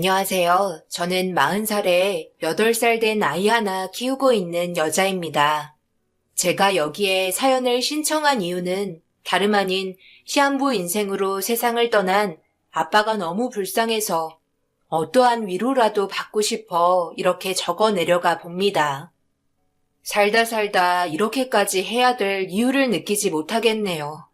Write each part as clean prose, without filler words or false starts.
안녕하세요. 저는 40살에 8살 된 아이 하나 키우고 있는 여자입니다. 제가 여기에 사연을 신청한 이유는 다름 아닌 시한부 인생으로 세상을 떠난 아빠가 너무 불쌍해서 어떠한 위로라도 받고 싶어 이렇게 적어 내려가 봅니다. 살다 살다 이렇게까지 해야 될 이유를 느끼지 못하겠네요.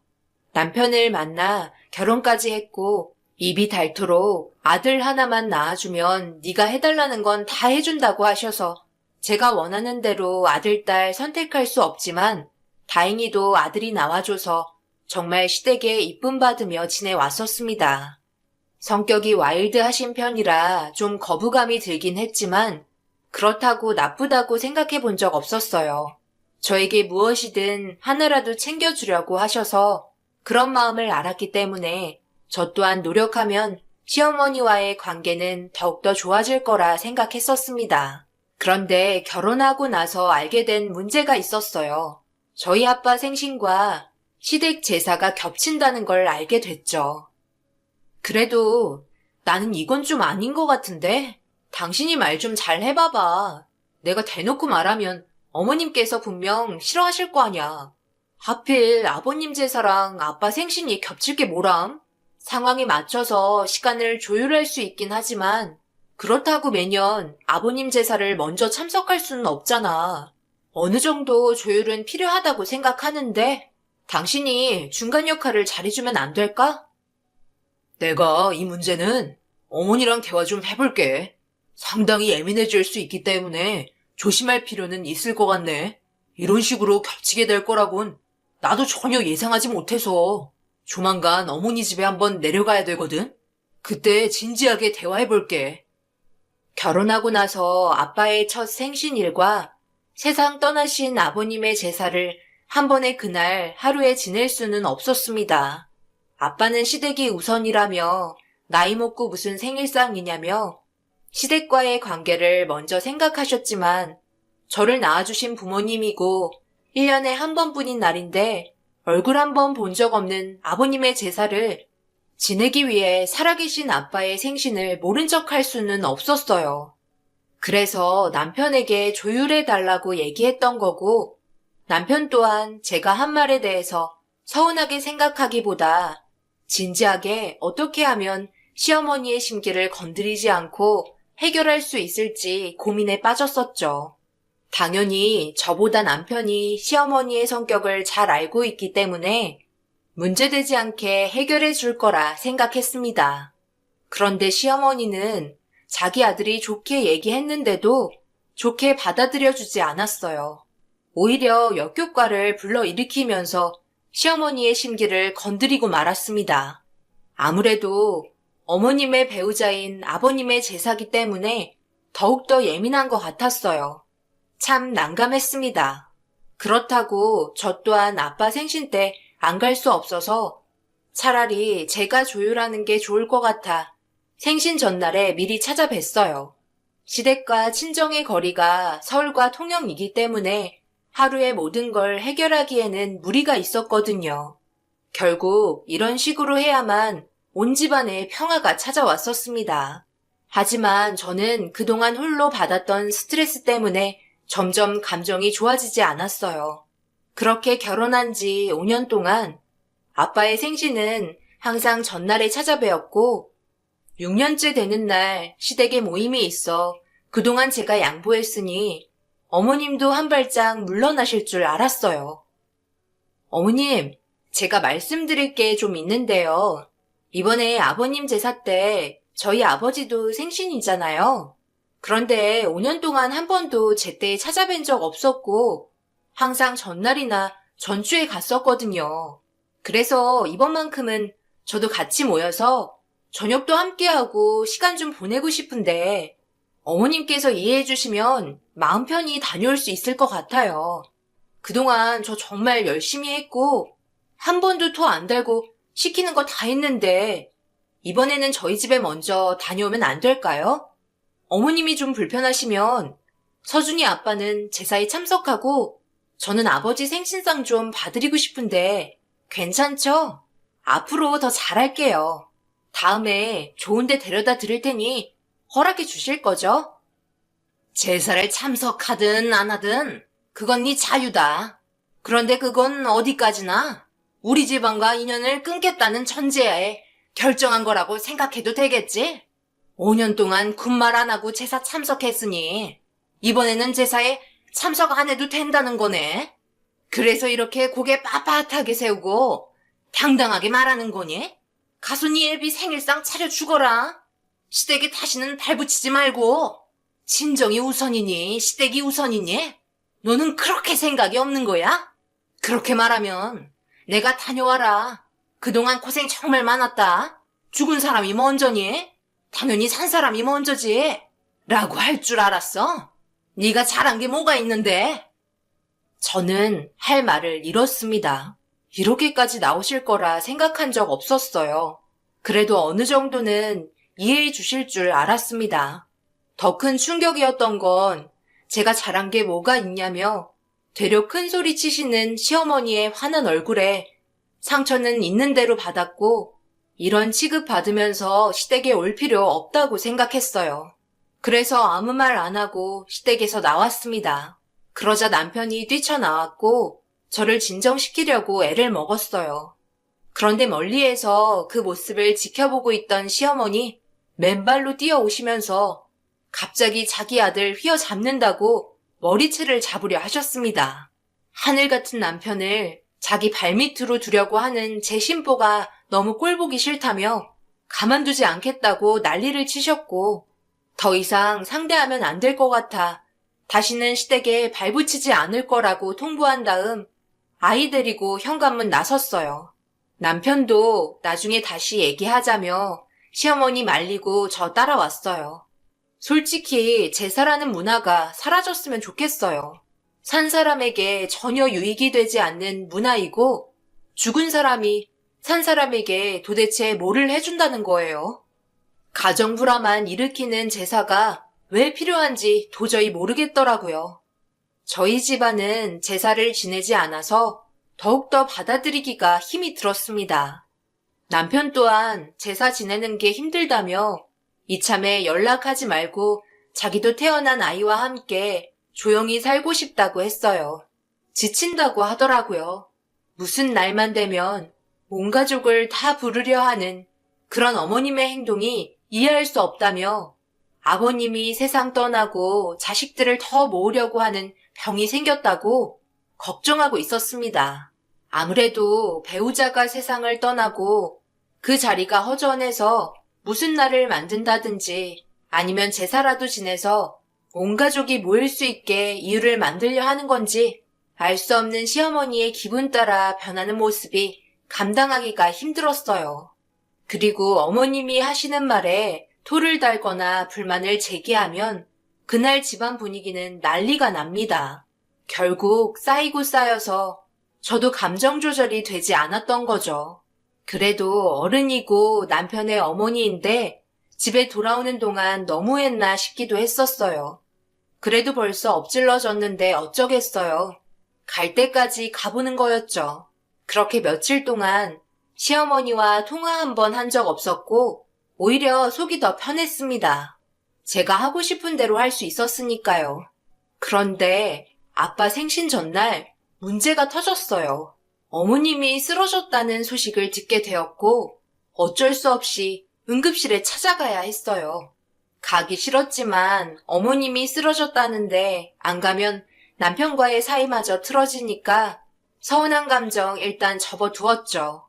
남편을 만나 결혼까지 했고 입이 닳도록 아들 하나만 낳아주면 네가 해달라는 건 다 해준다고 하셔서 제가 원하는 대로 아들, 딸 선택할 수 없지만 다행히도 아들이 나와줘서 정말 시댁에 이쁨 받으며 지내왔었습니다. 성격이 와일드하신 편이라 좀 거부감이 들긴 했지만 그렇다고 나쁘다고 생각해 본 적 없었어요. 저에게 무엇이든 하나라도 챙겨주려고 하셔서 그런 마음을 알았기 때문에 저 또한 노력하면 시어머니와의 관계는 더욱더 좋아질 거라 생각했었습니다. 그런데 결혼하고 나서 알게 된 문제가 있었어요. 저희 아빠 생신과 시댁 제사가 겹친다는 걸 알게 됐죠. 그래도 나는 이건 좀 아닌 것 같은데? 당신이 말 좀 잘 해봐봐. 내가 대놓고 말하면 어머님께서 분명 싫어하실 거 아냐. 하필 아버님 제사랑 아빠 생신이 겹칠 게 뭐람? 상황에 맞춰서 시간을 조율할 수 있긴 하지만 그렇다고 매년 아버님 제사를 먼저 참석할 수는 없잖아. 어느 정도 조율은 필요하다고 생각하는데 당신이 중간 역할을 잘해주면 안 될까? 내가 이 문제는 어머니랑 대화 좀 해볼게. 상당히 예민해질 수 있기 때문에 조심할 필요는 있을 것 같네. 이런 식으로 겹치게 될 거라곤 나도 전혀 예상하지 못해서 조만간 어머니 집에 한번 내려가야 되거든. 그때 진지하게 대화해볼게. 결혼하고 나서 아빠의 첫 생신일과 세상 떠나신 아버님의 제사를 한 번에 그날 하루에 지낼 수는 없었습니다. 아빠는 시댁이 우선이라며 나이 먹고 무슨 생일상이냐며 시댁과의 관계를 먼저 생각하셨지만 저를 낳아주신 부모님이고 1년에 한 번뿐인 날인데 얼굴 한 번 본 적 없는 아버님의 제사를 지내기 위해 살아계신 아빠의 생신을 모른 척 할 수는 없었어요. 그래서 남편에게 조율해달라고 얘기했던 거고 남편 또한 제가 한 말에 대해서 서운하게 생각하기보다 진지하게 어떻게 하면 시어머니의 심기를 건드리지 않고 해결할 수 있을지 고민에 빠졌었죠. 당연히 저보다 남편이 시어머니의 성격을 잘 알고 있기 때문에 문제되지 않게 해결해 줄 거라 생각했습니다. 그런데 시어머니는 자기 아들이 좋게 얘기했는데도 좋게 받아들여 주지 않았어요. 오히려 역효과를 불러일으키면서 시어머니의 심기를 건드리고 말았습니다. 아무래도 어머님의 배우자인 아버님의 제사기 때문에 더욱더 예민한 것 같았어요. 참 난감했습니다. 그렇다고 저 또한 아빠 생신 때 안 갈 수 없어서 차라리 제가 조율하는 게 좋을 것 같아 생신 전날에 미리 찾아뵀어요. 시댁과 친정의 거리가 서울과 통영이기 때문에 하루에 모든 걸 해결하기에는 무리가 있었거든요. 결국 이런 식으로 해야만 온 집안에 평화가 찾아왔었습니다. 하지만 저는 그동안 홀로 받았던 스트레스 때문에 점점 감정이 좋아지지 않았어요. 그렇게 결혼한 지 5년 동안 아빠의 생신은 항상 전날에 찾아뵈었고 6년째 되는 날 시댁에 모임이 있어 그동안 제가 양보했으니 어머님도 한 발짝 물러나실 줄 알았어요. 어머님, 제가 말씀드릴 게 좀 있는데요. 이번에 아버님 제사 때 저희 아버지도 생신이잖아요. 그런데 5년 동안 한 번도 제때 찾아뵌 적 없었고 항상 전날이나 전주에 갔었거든요. 그래서 이번만큼은 저도 같이 모여서 저녁도 함께하고 시간 좀 보내고 싶은데 어머님께서 이해해 주시면 마음 편히 다녀올 수 있을 것 같아요. 그동안 저 정말 열심히 했고 한 번도 토 안 달고 시키는 거 다 했는데 이번에는 저희 집에 먼저 다녀오면 안 될까요? 어머님이 좀 불편하시면 서준이 아빠는 제사에 참석하고 저는 아버지 생신상 좀 봐드리고 싶은데 괜찮죠? 앞으로 더 잘할게요. 다음에 좋은 데 데려다 드릴 테니 허락해 주실 거죠? 제사를 참석하든 안 하든 그건 네 자유다. 그런데 그건 어디까지나 우리 집안과 인연을 끊겠다는 전제하에 결정한 거라고 생각해도 되겠지? 5년 동안 군말 안 하고 제사 참석했으니 이번에는 제사에 참석 안 해도 된다는 거네. 그래서 이렇게 고개 빳빳하게 세우고 당당하게 말하는 거니? 가서 네 애비 생일상 차려 죽어라. 시댁에 다시는 발붙이지 말고. 친정이 우선이니 시댁이 우선이니? 너는 그렇게 생각이 없는 거야? 그렇게 말하면 내가 다녀와라. 그동안 고생 정말 많았다. 죽은 사람이 먼저니? 당연히 산 사람이 먼저지. 라고 할 줄 알았어? 네가 잘한 게 뭐가 있는데? 저는 할 말을 잃었습니다. 이렇게까지 나오실 거라 생각한 적 없었어요. 그래도 어느 정도는 이해해 주실 줄 알았습니다. 더 큰 충격이었던 건 제가 잘한 게 뭐가 있냐며 되려 큰 소리 치시는 시어머니의 환한 얼굴에 상처는 있는 대로 받았고 이런 취급 받으면서 시댁에 올 필요 없다고 생각했어요. 그래서 아무 말 안 하고 시댁에서 나왔습니다. 그러자 남편이 뛰쳐나왔고 저를 진정시키려고 애를 먹었어요. 그런데 멀리에서 그 모습을 지켜보고 있던 시어머니 맨발로 뛰어오시면서 갑자기 자기 아들 휘어잡는다고 머리채를 잡으려 하셨습니다. 하늘 같은 남편을 자기 발밑으로 두려고 하는 제 심보가 너무 꼴보기 싫다며 가만두지 않겠다고 난리를 치셨고 더 이상 상대하면 안 될 것 같아 다시는 시댁에 발붙이지 않을 거라고 통보한 다음 아이 데리고 현관문 나섰어요. 남편도 나중에 다시 얘기하자며 시어머니 말리고 저 따라왔어요. 솔직히 제사라는 문화가 사라졌으면 좋겠어요. 산 사람에게 전혀 유익이 되지 않는 문화이고 죽은 사람이 산 사람에게 도대체 뭐를 해준다는 거예요. 가정불화만 일으키는 제사가 왜 필요한지 도저히 모르겠더라고요. 저희 집안은 제사를 지내지 않아서 더욱더 받아들이기가 힘이 들었습니다. 남편 또한 제사 지내는 게 힘들다며 이참에 연락하지 말고 자기도 태어난 아이와 함께 조용히 살고 싶다고 했어요. 지친다고 하더라고요. 무슨 날만 되면 온 가족을 다 부르려 하는 그런 어머님의 행동이 이해할 수 없다며 아버님이 세상 떠나고 자식들을 더 모으려고 하는 병이 생겼다고 걱정하고 있었습니다. 아무래도 배우자가 세상을 떠나고 그 자리가 허전해서 무슨 날을 만든다든지 아니면 제사라도 지내서 온 가족이 모일 수 있게 이유를 만들려 하는 건지 알 수 없는 시어머니의 기분 따라 변하는 모습이 감당하기가 힘들었어요. 그리고 어머님이 하시는 말에 토를 달거나 불만을 제기하면 그날 집안 분위기는 난리가 납니다. 결국 쌓이고 쌓여서 저도 감정 조절이 되지 않았던 거죠. 그래도 어른이고 남편의 어머니인데 집에 돌아오는 동안 너무했나 싶기도 했었어요. 그래도 벌써 엎질러졌는데 어쩌겠어요. 갈 때까지 가보는 거였죠. 그렇게 며칠 동안 시어머니와 통화 한 번 한 적 없었고 오히려 속이 더 편했습니다. 제가 하고 싶은 대로 할 수 있었으니까요. 그런데 아빠 생신 전날 문제가 터졌어요. 어머님이 쓰러졌다는 소식을 듣게 되었고 어쩔 수 없이 응급실에 찾아가야 했어요. 가기 싫었지만 어머님이 쓰러졌다는데 안 가면 남편과의 사이마저 틀어지니까 서운한 감정 일단 접어두었죠.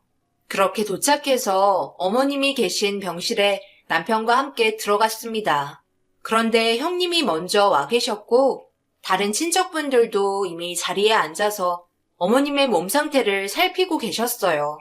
그렇게 도착해서 어머님이 계신 병실에 남편과 함께 들어갔습니다. 그런데 형님이 먼저 와 계셨고 다른 친척분들도 이미 자리에 앉아서 어머님의 몸 상태를 살피고 계셨어요.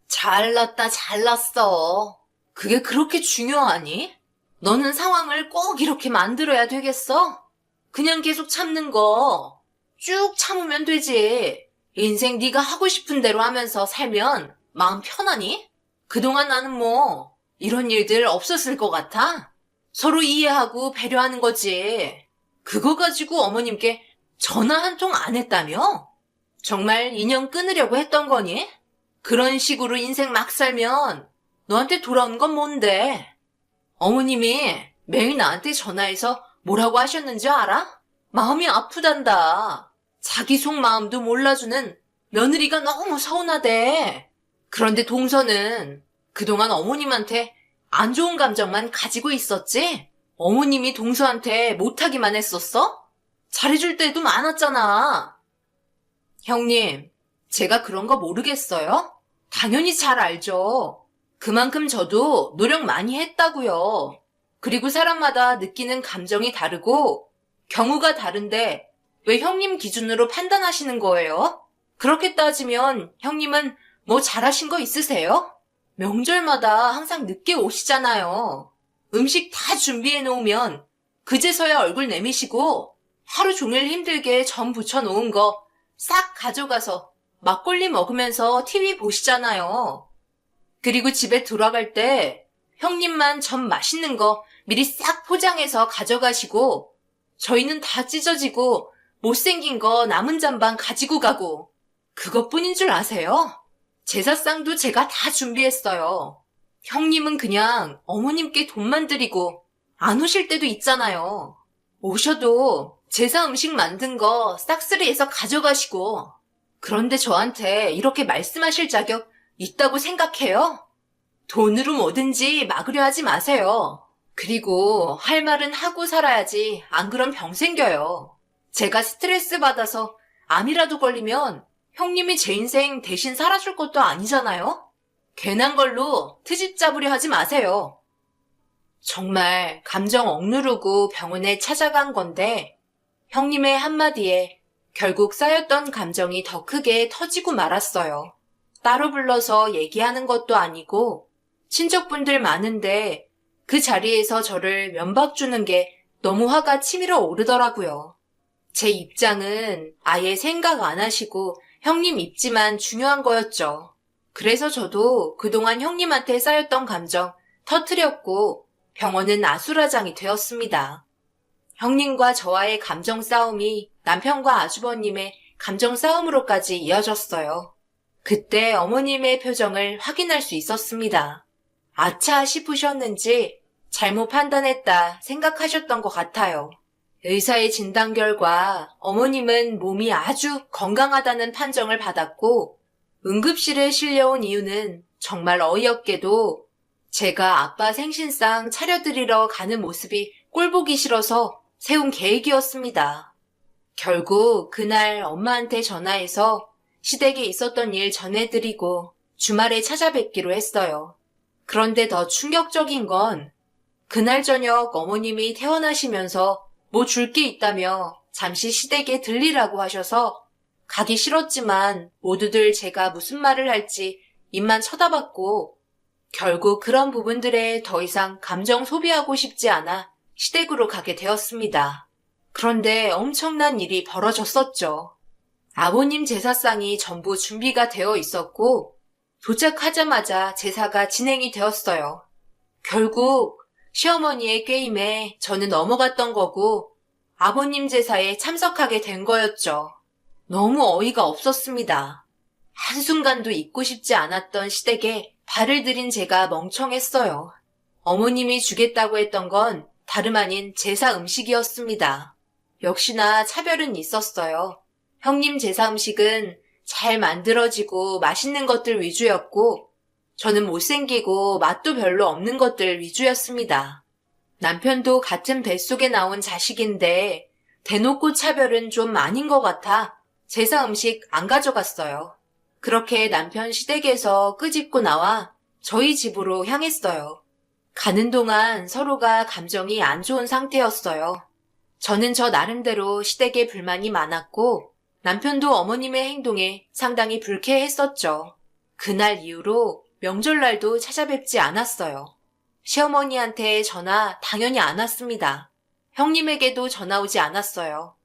잘났다 잘났어. 그게 그렇게 중요하니? 너는 상황을 꼭 이렇게 만들어야 되겠어? 그냥 계속 참는 거 쭉 참으면 되지. 인생 네가 하고 싶은 대로 하면서 살면 마음 편하니? 그동안 나는 뭐 이런 일들 없었을 것 같아? 서로 이해하고 배려하는 거지. 그거 가지고 어머님께 전화 한 통 안 했다며? 정말 인연 끊으려고 했던 거니? 그런 식으로 인생 막 살면 너한테 돌아온 건 뭔데? 어머님이 매일 나한테 전화해서 뭐라고 하셨는지 알아? 마음이 아프단다. 자기 속마음도 몰라주는 며느리가 너무 서운하대. 그런데 동서는 그동안 어머님한테 안 좋은 감정만 가지고 있었지? 어머님이 동서한테 못하기만 했었어? 잘해줄 때도 많았잖아. 형님, 제가 그런 거 모르겠어요? 당연히 잘 알죠. 그만큼 저도 노력 많이 했다고요. 그리고 사람마다 느끼는 감정이 다르고 경우가 다른데 왜 형님 기준으로 판단하시는 거예요? 그렇게 따지면 형님은 뭐 잘하신 거 있으세요? 명절마다 항상 늦게 오시잖아요. 음식 다 준비해 놓으면 그제서야 얼굴 내미시고 하루 종일 힘들게 전 부쳐 놓은 거 싹 가져가서 막걸리 먹으면서 TV 보시잖아요. 그리고 집에 돌아갈 때 형님만 전 맛있는 거 미리 싹 포장해서 가져가시고 저희는 다 찢어지고 못생긴 거 남은 잔반 가지고 가고 그것뿐인 줄 아세요? 제사상도 제가 다 준비했어요. 형님은 그냥 어머님께 돈만 드리고 안 오실 때도 있잖아요. 오셔도 제사 음식 만든 거 싹쓸이해서 가져가시고 그런데 저한테 이렇게 말씀하실 자격 있다고 생각해요? 돈으로 뭐든지 막으려 하지 마세요. 그리고 할 말은 하고 살아야지 안 그럼 병 생겨요. 제가 스트레스 받아서 암이라도 걸리면 형님이 제 인생 대신 살아줄 것도 아니잖아요? 괜한 걸로 트집 잡으려 하지 마세요. 정말 감정 억누르고 병원에 찾아간 건데 형님의 한마디에 결국 쌓였던 감정이 더 크게 터지고 말았어요. 따로 불러서 얘기하는 것도 아니고 친척분들 많은데 그 자리에서 저를 면박 주는 게 너무 화가 치밀어 오르더라고요. 제 입장은 아예 생각 안 하시고 형님 입지만 중요한 거였죠. 그래서 저도 그동안 형님한테 쌓였던 감정 터뜨렸고 병원은 아수라장이 되었습니다. 형님과 저와의 감정 싸움이 남편과 아주버님의 감정 싸움으로까지 이어졌어요. 그때 어머님의 표정을 확인할 수 있었습니다. 아차 싶으셨는지 잘못 판단했다 생각하셨던 것 같아요. 의사의 진단 결과 어머님은 몸이 아주 건강하다는 판정을 받았고 응급실에 실려온 이유는 정말 어이없게도 제가 아빠 생신상 차려드리러 가는 모습이 꼴보기 싫어서 세운 계획이었습니다. 결국 그날 엄마한테 전화해서 시댁에 있었던 일 전해드리고 주말에 찾아뵙기로 했어요. 그런데 더 충격적인 건 그날 저녁 어머님이 퇴원하시면서 뭐 줄 게 있다며 잠시 시댁에 들리라고 하셔서 가기 싫었지만 모두들 제가 무슨 말을 할지 입만 쳐다봤고 결국 그런 부분들에 더 이상 감정 소비하고 싶지 않아 시댁으로 가게 되었습니다. 그런데 엄청난 일이 벌어졌었죠. 아버님 제사상이 전부 준비가 되어 있었고 도착하자마자 제사가 진행이 되었어요. 결국 시어머니의 게임에 저는 넘어갔던 거고 아버님 제사에 참석하게 된 거였죠. 너무 어이가 없었습니다. 한순간도 잊고 싶지 않았던 시댁에 발을 들인 제가 멍청했어요. 어머님이 주겠다고 했던 건 다름 아닌 제사 음식이었습니다. 역시나 차별은 있었어요. 형님 제사 음식은 잘 만들어지고 맛있는 것들 위주였고 저는 못생기고 맛도 별로 없는 것들 위주였습니다. 남편도 같은 뱃속에 나온 자식인데 대놓고 차별은 좀 아닌 것 같아 제사 음식 안 가져갔어요. 그렇게 남편 시댁에서 끄집고 나와 저희 집으로 향했어요. 가는 동안 서로가 감정이 안 좋은 상태였어요. 저는 저 나름대로 시댁에 불만이 많았고 남편도 어머님의 행동에 상당히 불쾌했었죠. 그날 이후로 명절날도 찾아뵙지 않았어요. 시어머니한테 전화 당연히 안 왔습니다. 형님에게도 전화 오지 않았어요.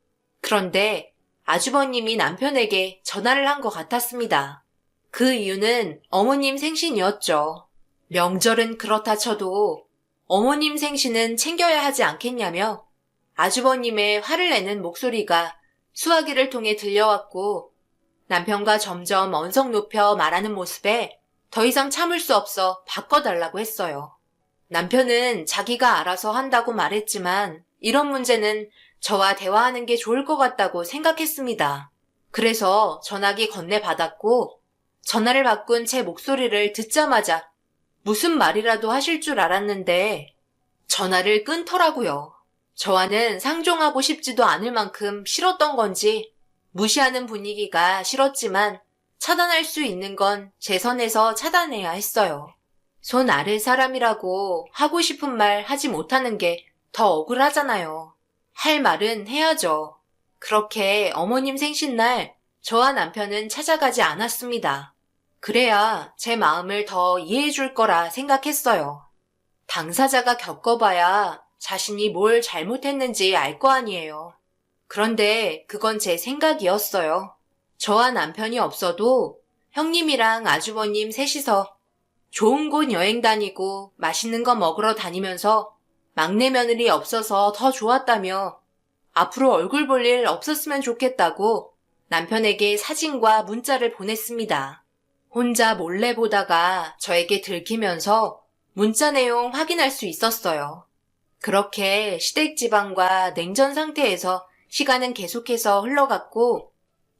그런데 아주버님이 남편에게 전화를 한 것 같았습니다. 그 이유는 어머님 생신이었죠. 명절은 그렇다 쳐도 어머님 생신은 챙겨야 하지 않겠냐며 아주버님의 화를 내는 목소리가 수화기를 통해 들려왔고 남편과 점점 언성 높여 말하는 모습에 더 이상 참을 수 없어 바꿔달라고 했어요. 남편은 자기가 알아서 한다고 말했지만 이런 문제는 저와 대화하는 게 좋을 것 같다고 생각했습니다. 그래서 전화기 건네받았고 전화를 바꾼 제 목소리를 듣자마자 무슨 말이라도 하실 줄 알았는데 전화를 끊더라고요. 저와는 상종하고 싶지도 않을 만큼 싫었던 건지 무시하는 분위기가 싫었지만 차단할 수 있는 건 제 선에서 차단해야 했어요. 손 아래 사람이라고 하고 싶은 말 하지 못하는 게 더 억울하잖아요. 할 말은 해야죠. 그렇게 어머님 생신날 저와 남편은 찾아가지 않았습니다. 그래야 제 마음을 더 이해해 줄 거라 생각했어요. 당사자가 겪어봐야 자신이 뭘 잘못했는지 알 거 아니에요. 그런데 그건 제 생각이었어요. 저와 남편이 없어도 형님이랑 아주버님 셋이서 좋은 곳 여행 다니고 맛있는 거 먹으러 다니면서 막내 며느리 없어서 더 좋았다며 앞으로 얼굴 볼 일 없었으면 좋겠다고 남편에게 사진과 문자를 보냈습니다. 혼자 몰래 보다가 저에게 들키면서 문자 내용 확인할 수 있었어요. 그렇게 시댁 지방과 냉전 상태에서 시간은 계속해서 흘러갔고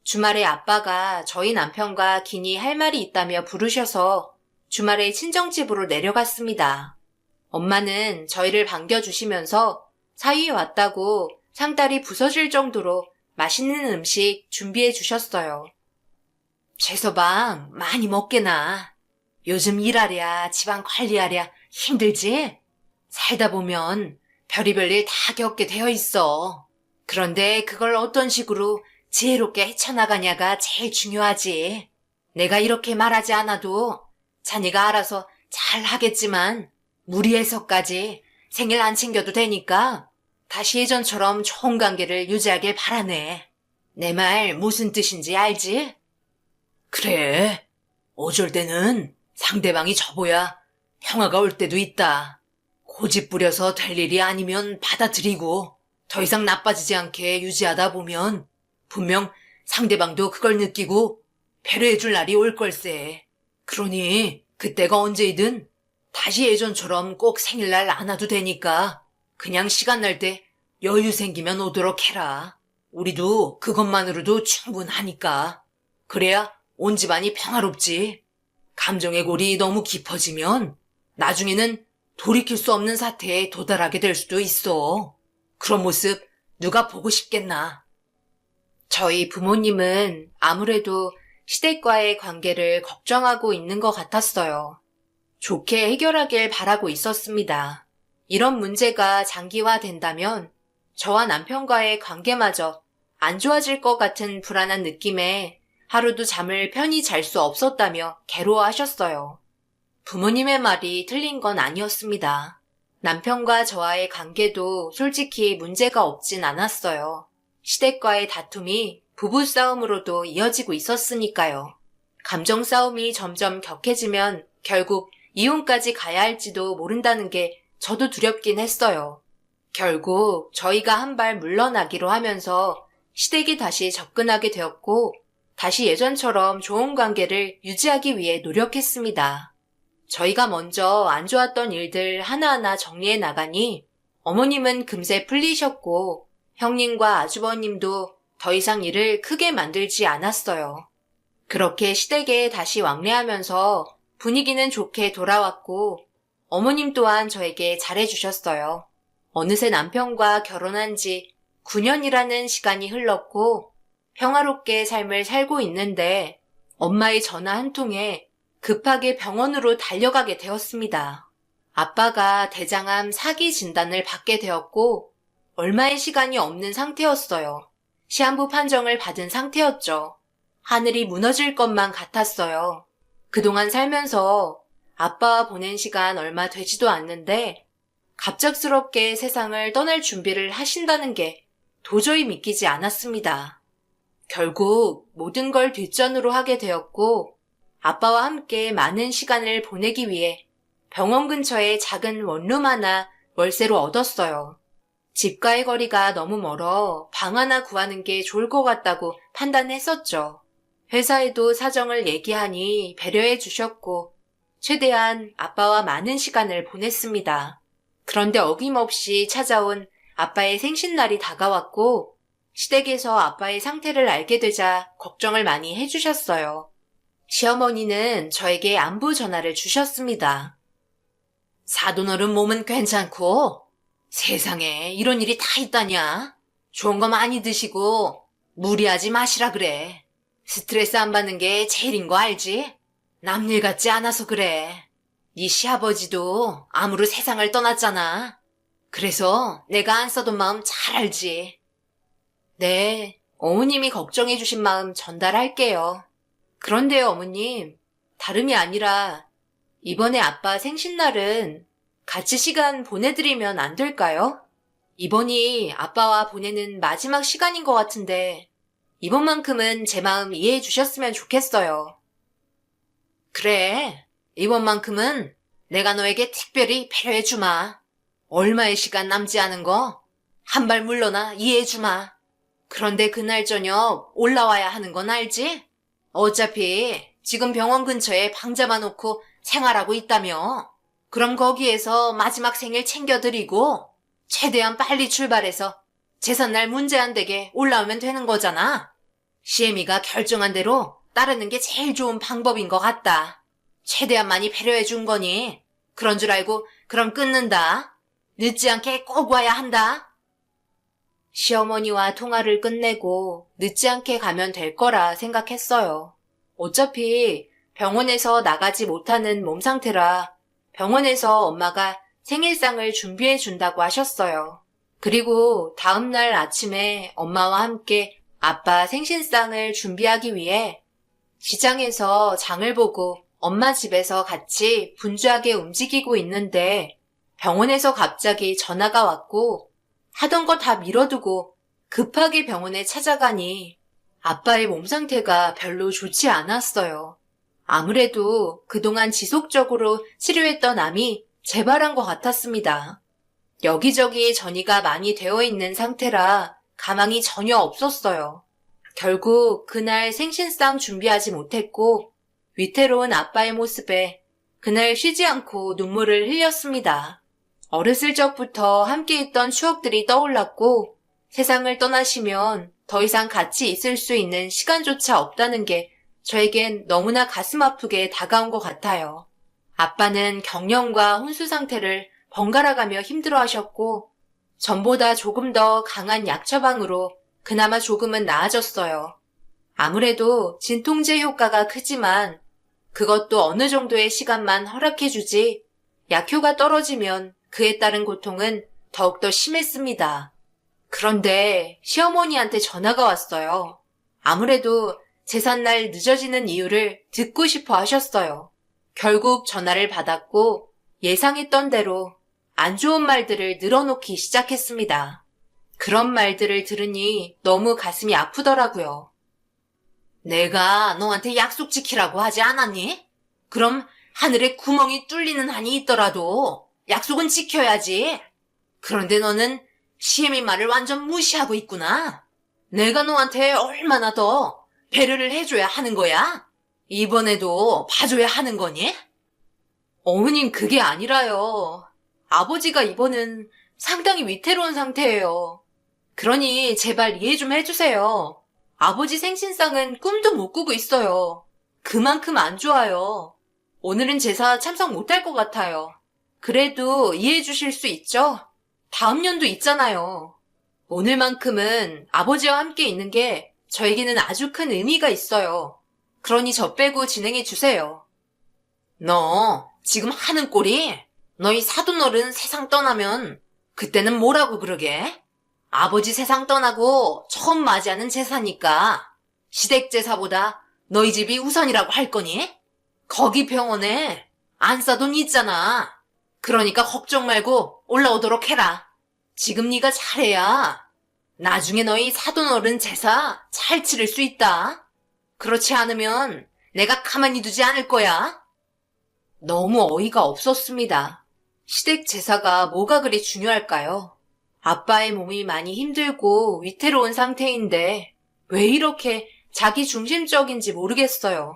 주말에 아빠가 저희 남편과 기니 할 말이 있다며 부르셔서 주말에 친정집으로 내려갔습니다. 엄마는 저희를 반겨주시면서 사위에 왔다고 상다리 부서질 정도로 맛있는 음식 준비해 주셨어요. 최서방 많이 먹게나. 요즘 일하랴 집안 관리하랴 힘들지? 살다 보면 별의별 일 다 겪게 되어 있어. 그런데 그걸 어떤 식으로 지혜롭게 헤쳐나가냐가 제일 중요하지. 내가 이렇게 말하지 않아도 자네가 알아서 잘 하겠지만 무리해서까지 생일 안 챙겨도 되니까 다시 예전처럼 좋은 관계를 유지하길 바라네. 내 말 무슨 뜻인지 알지? 그래. 어쩔 때는 상대방이 접어야 평화가 올 때도 있다. 고집 부려서 될 일이 아니면 받아들이고 더 이상 나빠지지 않게 유지하다 보면 분명 상대방도 그걸 느끼고 배려해줄 날이 올 걸세. 그러니 그때가 언제이든 다시 예전처럼 꼭 생일날 안 와도 되니까 그냥 시간 날 때 여유 생기면 오도록 해라. 우리도 그것만으로도 충분하니까. 그래야 온 집안이 평화롭지. 감정의 골이 너무 깊어지면 나중에는 돌이킬 수 없는 사태에 도달하게 될 수도 있어. 그런 모습 누가 보고 싶겠나. 저희 부모님은 아무래도 시댁과의 관계를 걱정하고 있는 것 같았어요. 좋게 해결하길 바라고 있었습니다. 이런 문제가 장기화된다면 저와 남편과의 관계마저 안 좋아질 것 같은 불안한 느낌에 하루도 잠을 편히 잘 수 없었다며 괴로워하셨어요. 부모님의 말이 틀린 건 아니었습니다. 남편과 저와의 관계도 솔직히 문제가 없진 않았어요. 시댁과의 다툼이 부부싸움으로도 이어지고 있었으니까요. 감정 싸움이 점점 격해지면 결국 이혼까지 가야 할지도 모른다는 게 저도 두렵긴 했어요. 결국 저희가 한 발 물러나기로 하면서 시댁이 다시 접근하게 되었고 다시 예전처럼 좋은 관계를 유지하기 위해 노력했습니다. 저희가 먼저 안 좋았던 일들 하나하나 정리해 나가니 어머님은 금세 풀리셨고 형님과 아주버님도 더 이상 일을 크게 만들지 않았어요. 그렇게 시댁에 다시 왕래하면서 분위기는 좋게 돌아왔고 어머님 또한 저에게 잘해주셨어요. 어느새 남편과 결혼한 지 9년이라는 시간이 흘렀고 평화롭게 삶을 살고 있는데 엄마의 전화 한 통에 급하게 병원으로 달려가게 되었습니다. 아빠가 대장암 4기 진단을 받게 되었고 얼마의 시간이 없는 상태였어요. 시한부 판정을 받은 상태였죠. 하늘이 무너질 것만 같았어요. 그동안 살면서 아빠와 보낸 시간 얼마 되지도 않는데 갑작스럽게 세상을 떠날 준비를 하신다는 게 도저히 믿기지 않았습니다. 결국 모든 걸 뒷전으로 하게 되었고 아빠와 함께 많은 시간을 보내기 위해 병원 근처에 작은 원룸 하나 월세로 얻었어요. 집과의 거리가 너무 멀어 방 하나 구하는 게 좋을 것 같다고 판단했었죠. 회사에도 사정을 얘기하니 배려해 주셨고 최대한 아빠와 많은 시간을 보냈습니다. 그런데 어김없이 찾아온 아빠의 생신날이 다가왔고 시댁에서 아빠의 상태를 알게 되자 걱정을 많이 해주셨어요. 시어머니는 저에게 안부 전화를 주셨습니다. 사돈어른 몸은 괜찮고 세상에 이런 일이 다 있다냐? 좋은 거 많이 드시고 무리하지 마시라 그래. 스트레스 안 받는 게 제일인 거 알지? 남일 같지 않아서 그래. 네 시아버지도 암으로 세상을 떠났잖아. 그래서 내가 안 써둔 마음 잘 알지. 네, 어머님이 걱정해 주신 마음 전달할게요. 그런데요, 어머님, 다름이 아니라 이번에 아빠 생신날은 같이 시간 보내드리면 안 될까요? 이번이 아빠와 보내는 마지막 시간인 것 같은데 이번만큼은 제 마음 이해해 주셨으면 좋겠어요. 그래, 이번만큼은 내가 너에게 특별히 배려해 주마. 얼마의 시간 남지 않은 거 한 발 물러나 이해해 주마. 그런데 그날 저녁 올라와야 하는 건 알지? 어차피 지금 병원 근처에 방 잡아놓고 생활하고 있다며. 그럼 거기에서 마지막 생일 챙겨드리고 최대한 빨리 출발해서 제삿날 문제 안 되게 올라오면 되는 거잖아. 시애미가 결정한 대로 따르는 게 제일 좋은 방법인 것 같다. 최대한 많이 배려해 준 거니 그런 줄 알고 그럼 끊는다. 늦지 않게 꼭 와야 한다. 시어머니와 통화를 끝내고 늦지 않게 가면 될 거라 생각했어요. 어차피 병원에서 나가지 못하는 몸 상태라 병원에서 엄마가 생일상을 준비해 준다고 하셨어요. 그리고 다음날 아침에 엄마와 함께 아빠 생신상을 준비하기 위해 시장에서 장을 보고 엄마 집에서 같이 분주하게 움직이고 있는데 병원에서 갑자기 전화가 왔고 하던 거 다 미뤄두고 급하게 병원에 찾아가니 아빠의 몸 상태가 별로 좋지 않았어요. 아무래도 그동안 지속적으로 치료했던 암이 재발한 것 같았습니다. 여기저기 전이가 많이 되어 있는 상태라 가망이 전혀 없었어요. 결국 그날 생신상 준비하지 못했고 위태로운 아빠의 모습에 그날 쉬지 않고 눈물을 흘렸습니다. 어렸을 적부터 함께 있던 추억들이 떠올랐고 세상을 떠나시면 더 이상 같이 있을 수 있는 시간조차 없다는 게 저에겐 너무나 가슴 아프게 다가온 것 같아요. 아빠는 경련과 혼수 상태를 번갈아가며 힘들어하셨고 전보다 조금 더 강한 약 처방으로 그나마 조금은 나아졌어요. 아무래도 진통제 효과가 크지만 그것도 어느 정도의 시간만 허락해주지 약효가 떨어지면 그에 따른 고통은 더욱더 심했습니다. 그런데 시어머니한테 전화가 왔어요. 아무래도 제삿날 늦어지는 이유를 듣고 싶어 하셨어요. 결국 전화를 받았고 예상했던 대로 안 좋은 말들을 늘어놓기 시작했습니다. 그런 말들을 들으니 너무 가슴이 아프더라고요. 내가 너한테 약속 지키라고 하지 않았니? 그럼 하늘에 구멍이 뚫리는 한이 있더라도 약속은 지켜야지. 그런데 너는 시애미 말을 완전 무시하고 있구나. 내가 너한테 얼마나 더 배려를 해줘야 하는 거야? 이번에도 봐줘야 하는 거니? 어머님 그게 아니라요. 아버지가 이번은 상당히 위태로운 상태예요. 그러니 제발 이해 좀 해주세요. 아버지 생신상은 꿈도 못 꾸고 있어요. 그만큼 안 좋아요. 오늘은 제사 참석 못할 것 같아요. 그래도 이해해 주실 수 있죠? 다음 년도 있잖아요. 오늘만큼은 아버지와 함께 있는 게 저에게는 아주 큰 의미가 있어요. 그러니 저 빼고 진행해 주세요. 너 지금 하는 꼴이 너희 사돈어른 세상 떠나면 그때는 뭐라고 그러게? 아버지 세상 떠나고 처음 맞이하는 제사니까 시댁 제사보다 너희 집이 우선이라고 할 거니? 거기 병원에 안사돈 있잖아. 그러니까 걱정 말고 올라오도록 해라. 지금 네가 잘해야 나중에 너희 사돈어른 제사 잘 치를 수 있다. 그렇지 않으면 내가 가만히 두지 않을 거야. 너무 어이가 없었습니다. 시댁 제사가 뭐가 그리 중요할까요? 아빠의 몸이 많이 힘들고 위태로운 상태인데 왜 이렇게 자기 중심적인지 모르겠어요.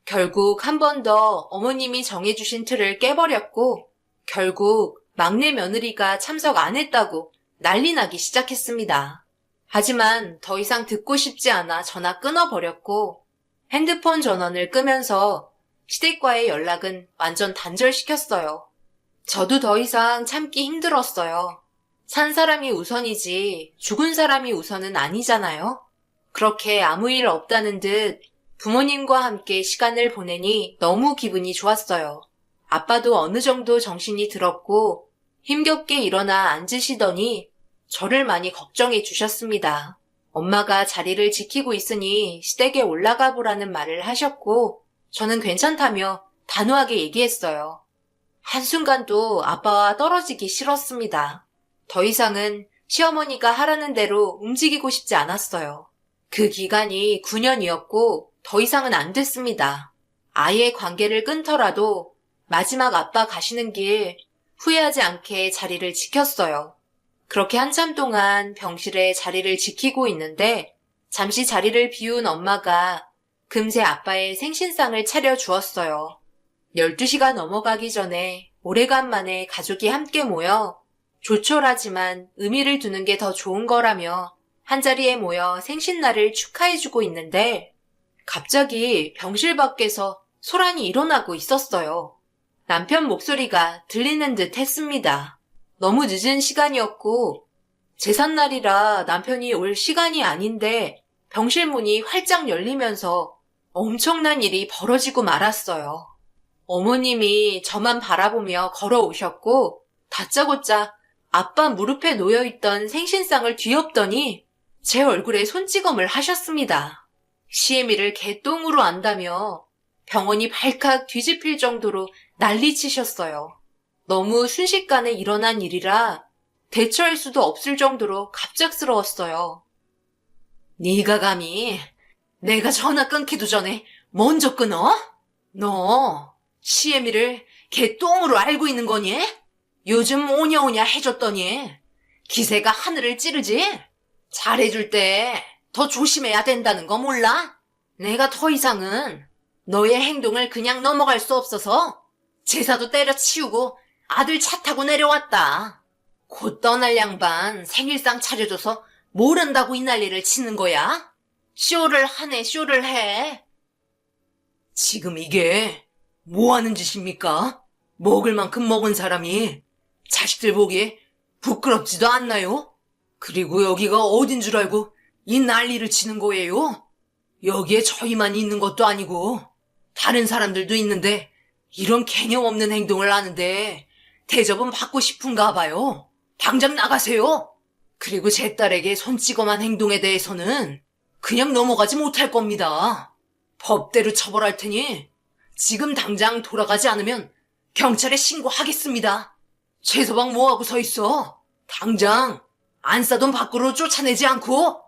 결국 한 번 더 어머님이 정해주신 틀을 깨버렸고 결국 막내 며느리가 참석 안 했다고 난리 나기 시작했습니다. 하지만 더 이상 듣고 싶지 않아 전화 끊어버렸고 핸드폰 전원을 끄면서 시댁과의 연락은 완전 단절시켰어요. 저도 더 이상 참기 힘들었어요. 산 사람이 우선이지 죽은 사람이 우선은 아니잖아요. 그렇게 아무 일 없다는 듯 부모님과 함께 시간을 보내니 너무 기분이 좋았어요. 아빠도 어느 정도 정신이 들었고 힘겹게 일어나 앉으시더니 저를 많이 걱정해 주셨습니다. 엄마가 자리를 지키고 있으니 시댁에 올라가 보라는 말을 하셨고 저는 괜찮다며 단호하게 얘기했어요. 한순간도 아빠와 떨어지기 싫었습니다. 더 이상은 시어머니가 하라는 대로 움직이고 싶지 않았어요. 그 기간이 9년이었고 더 이상은 안 됐습니다. 아예 관계를 끊더라도 마지막 아빠 가시는 길 후회하지 않게 자리를 지켰어요. 그렇게 한참 동안 병실에 자리를 지키고 있는데 잠시 자리를 비운 엄마가 금세 아빠의 생신상을 차려주었어요. 12시가 넘어가기 전에 오래간만에 가족이 함께 모여 조촐하지만 의미를 두는 게 더 좋은 거라며 한자리에 모여 생신날을 축하해주고 있는데 갑자기 병실 밖에서 소란이 일어나고 있었어요. 남편 목소리가 들리는 듯 했습니다. 너무 늦은 시간이었고 제삿날이라 남편이 올 시간이 아닌데 병실 문이 활짝 열리면서 엄청난 일이 벌어지고 말았어요. 어머님이 저만 바라보며 걸어오셨고 다짜고짜 아빠 무릎에 놓여있던 생신상을 뒤엎더니 제 얼굴에 손찌검을 하셨습니다. 시애미를 개똥으로 안다며 병원이 발칵 뒤집힐 정도로 난리치셨어요. 너무 순식간에 일어난 일이라 대처할 수도 없을 정도로 갑작스러웠어요. 네가 감히 내가 전화 끊기도 전에 먼저 끊어? 너 시애미를 개똥으로 알고 있는 거니? 요즘 오냐오냐 해줬더니 기세가 하늘을 찌르지? 잘해줄 때 더 조심해야 된다는 거 몰라? 내가 더 이상은 너의 행동을 그냥 넘어갈 수 없어서 제사도 때려치우고 아들 차 타고 내려왔다. 곧 떠날 양반 생일상 차려줘서 모른다고 이 난리를 치는 거야? 쇼를 하네 쇼를 해. 지금 이게 뭐하는 짓입니까? 먹을 만큼 먹은 사람이 자식들 보기에 부끄럽지도 않나요? 그리고 여기가 어딘 줄 알고 이 난리를 치는 거예요? 여기에 저희만 있는 것도 아니고 다른 사람들도 있는데 이런 개념 없는 행동을 하는데 대접은 받고 싶은가 봐요. 당장 나가세요. 그리고 제 딸에게 손찌검한 행동에 대해서는 그냥 넘어가지 못할 겁니다. 법대로 처벌할 테니 지금 당장 돌아가지 않으면 경찰에 신고하겠습니다. 최서방 뭐하고 서 있어? 당장 안 싸돈 밖으로 쫓아내지 않고.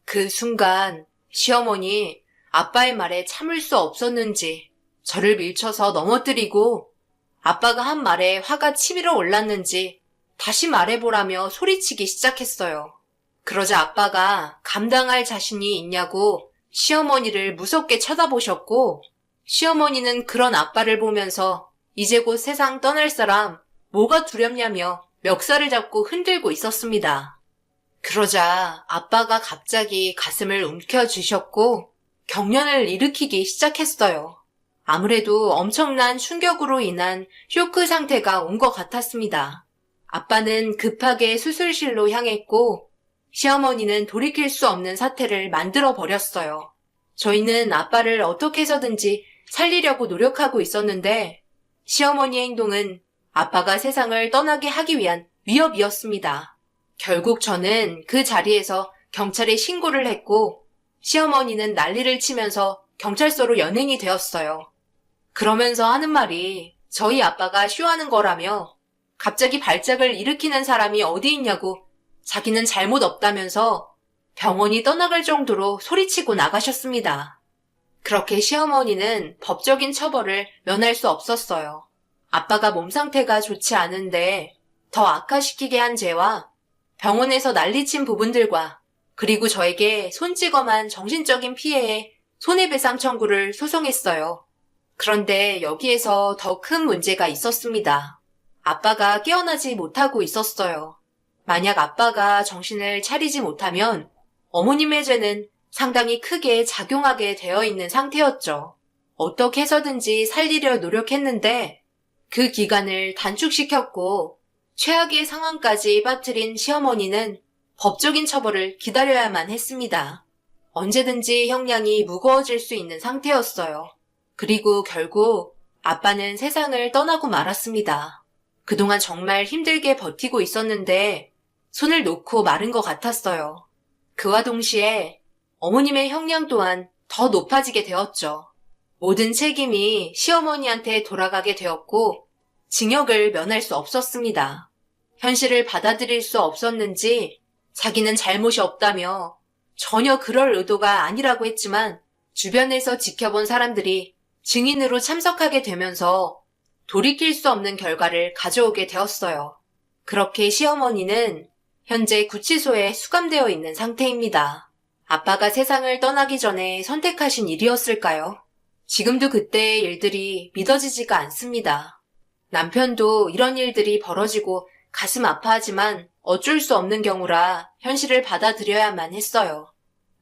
그 순간 시어머니 아빠의 말에 참을 수 없었는지 저를 밀쳐서 넘어뜨리고 아빠가 한 말에 화가 치밀어 올랐는지 다시 말해보라며 소리치기 시작했어요. 그러자 아빠가 감당할 자신이 있냐고 시어머니를 무섭게 쳐다보셨고 시어머니는 그런 아빠를 보면서 이제 곧 세상 떠날 사람 뭐가 두렵냐며 멱살을 잡고 흔들고 있었습니다. 그러자 아빠가 갑자기 가슴을 움켜쥐셨고 경련을 일으키기 시작했어요. 아무래도 엄청난 충격으로 인한 쇼크 상태가 온 것 같았습니다. 아빠는 급하게 수술실로 향했고 시어머니는 돌이킬 수 없는 사태를 만들어 버렸어요. 저희는 아빠를 어떻게 해서든지 살리려고 노력하고 있었는데 시어머니의 행동은 아빠가 세상을 떠나게 하기 위한 위협이었습니다. 결국 저는 그 자리에서 경찰에 신고를 했고 시어머니는 난리를 치면서 경찰서로 연행이 되었어요. 그러면서 하는 말이 저희 아빠가 쇼하는 거라며 갑자기 발작을 일으키는 사람이 어디 있냐고 자기는 잘못 없다면서 병원이 떠나갈 정도로 소리치고 나가셨습니다. 그렇게 시어머니는 법적인 처벌을 면할 수 없었어요. 아빠가 몸 상태가 좋지 않은데 더 악화시키게 한 죄와 병원에서 난리친 부분들과 그리고 저에게 손찌검한 정신적인 피해에 손해배상 청구를 소송했어요. 그런데 여기에서 더 큰 문제가 있었습니다. 아빠가 깨어나지 못하고 있었어요. 만약 아빠가 정신을 차리지 못하면 어머님의 죄는 상당히 크게 작용하게 되어 있는 상태였죠. 어떻게 해서든지 살리려 노력했는데 그 기간을 단축시켰고 최악의 상황까지 빠뜨린 시어머니는 법적인 처벌을 기다려야만 했습니다. 언제든지 형량이 무거워질 수 있는 상태였어요. 그리고 결국 아빠는 세상을 떠나고 말았습니다. 그동안 정말 힘들게 버티고 있었는데 손을 놓고 마른 것 같았어요. 그와 동시에 어머님의 형량 또한 더 높아지게 되었죠. 모든 책임이 시어머니한테 돌아가게 되었고 징역을 면할 수 없었습니다. 현실을 받아들일 수 없었는지 자기는 잘못이 없다며 전혀 그럴 의도가 아니라고 했지만 주변에서 지켜본 사람들이 증인으로 참석하게 되면서 돌이킬 수 없는 결과를 가져오게 되었어요. 그렇게 시어머니는 현재 구치소에 수감되어 있는 상태입니다. 아빠가 세상을 떠나기 전에 선택하신 일이었을까요? 지금도 그때의 일들이 믿어지지가 않습니다. 남편도 이런 일들이 벌어지고 가슴 아파하지만 어쩔 수 없는 경우라 현실을 받아들여야만 했어요.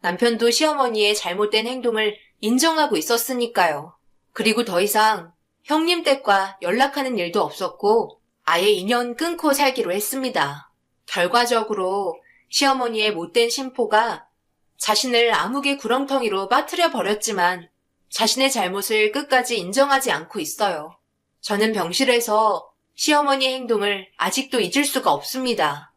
남편도 시어머니의 잘못된 행동을 인정하고 있었으니까요. 그리고 더 이상 형님 댁과 연락하는 일도 없었고 아예 인연 끊고 살기로 했습니다. 결과적으로 시어머니의 못된 심포가 자신을 암흑의 구렁텅이로 빠뜨려 버렸지만 자신의 잘못을 끝까지 인정하지 않고 있어요. 저는 병실에서 시어머니의 행동을 아직도 잊을 수가 없습니다.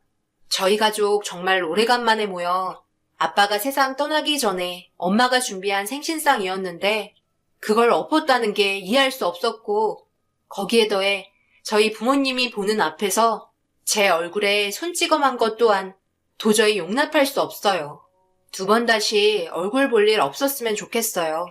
저희 가족 정말 오래간만에 모여 아빠가 세상 떠나기 전에 엄마가 준비한 생신상이었는데 그걸 엎었다는 게 이해할 수 없었고 거기에 더해 저희 부모님이 보는 앞에서 제 얼굴에 손찌검한 것 또한 도저히 용납할 수 없어요. 2번 다시 얼굴 볼 일 없었으면 좋겠어요.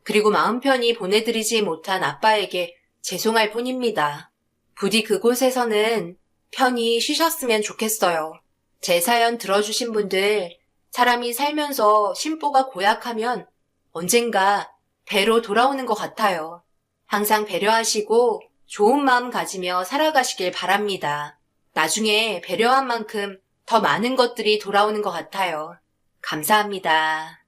그리고 마음 편히 보내드리지 못한 아빠에게 죄송할 뿐입니다. 부디 그곳에서는 편히 쉬셨으면 좋겠어요. 제 사연 들어주신 분들, 사람이 살면서 심보가 고약하면 언젠가 배로 돌아오는 것 같아요. 항상 배려하시고 좋은 마음 가지며 살아가시길 바랍니다. 나중에 배려한 만큼 더 많은 것들이 돌아오는 것 같아요. 감사합니다.